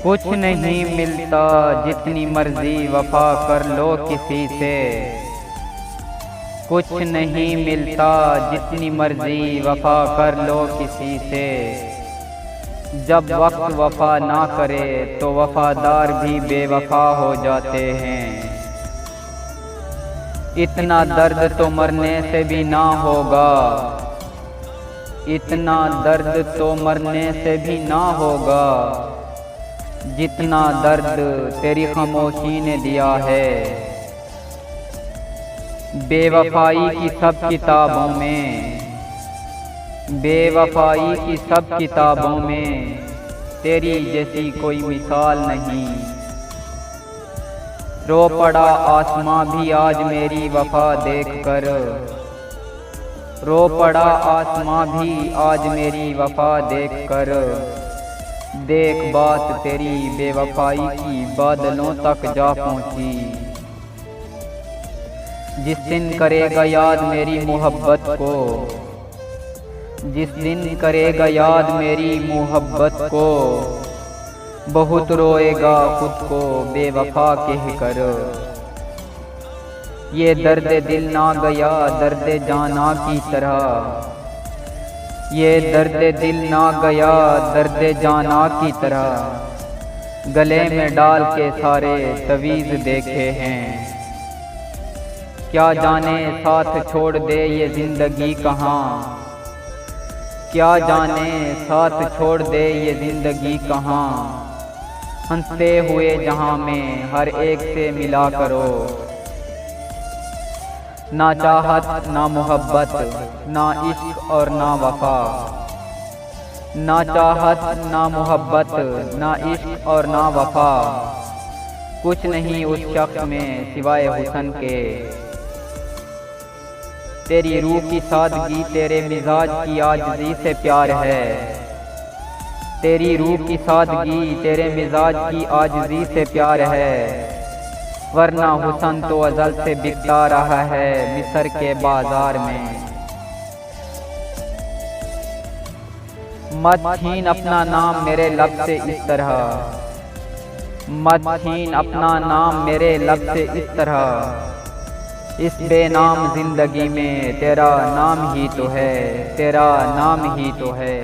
कुछ नहीं मिलता जितनी मर्जी वफा कर लो किसी से। कुछ नहीं मिलता जितनी मर्जी वफा कर लो किसी से। जब वक्त वफा ना करे तो वफादार भी बेवफा हो जाते हैं। इतना दर्द तो मरने से भी ना होगा, इतना दर्द तो मरने से भी ना होगा, जितना दर्द तेरी खामोशी ने दिया है। बेवफाई की सब किताबों में, बेवफाई की सब किताबों में तेरी जैसी कोई मिसाल नहीं। रो पड़ा आसमां भी आज मेरी वफा देखकर, रो पड़ा आसमां भी आज मेरी वफा देखकर। देख बात तेरी बेवफाई की बादलों तक जा पहुंची। जिस दिन करेगा याद मेरी मोहब्बत को, जिस दिन करेगा याद मेरी मोहब्बत को, बहुत रोएगा खुद को बेवफा कहकर। ये दर्द दिल ना गया दर्द जाना की तरह, ये दर्द दिल ना गया दर्द जाना की तरह। गले में डाल के सारे तवीज़ देखे हैं। क्या जाने साथ छोड़ दे ये जिंदगी कहाँ, क्या जाने साथ छोड़ दे ये जिंदगी कहाँ। हंसते हुए जहाँ में हर एक से मिला करो। ना चाहत ना मोहब्बत ना इश्क और ना वफा, ना चाहत ना मोहब्बत ना इश्क और ना वफा। कुछ नहीं उस शख्स में सिवाय हुस्न के। तेरी रूह की सादगी तेरे मिजाज की आजिज़ी से प्यार है। तेरी रूह की सादगी तेरे मिजाज की आजिज़ी से प्यार है। वरना हुस्न तो अज़ल से बिकता रहा है मिस्र के बाजार में। मत छीन अपना नाम मेरे लब से इस तरह, मत छीन अपना नाम मेरे लब से इस तरह। इस बेनाम जिंदगी में तेरा नाम ही तो है, तेरा नाम ही तो है।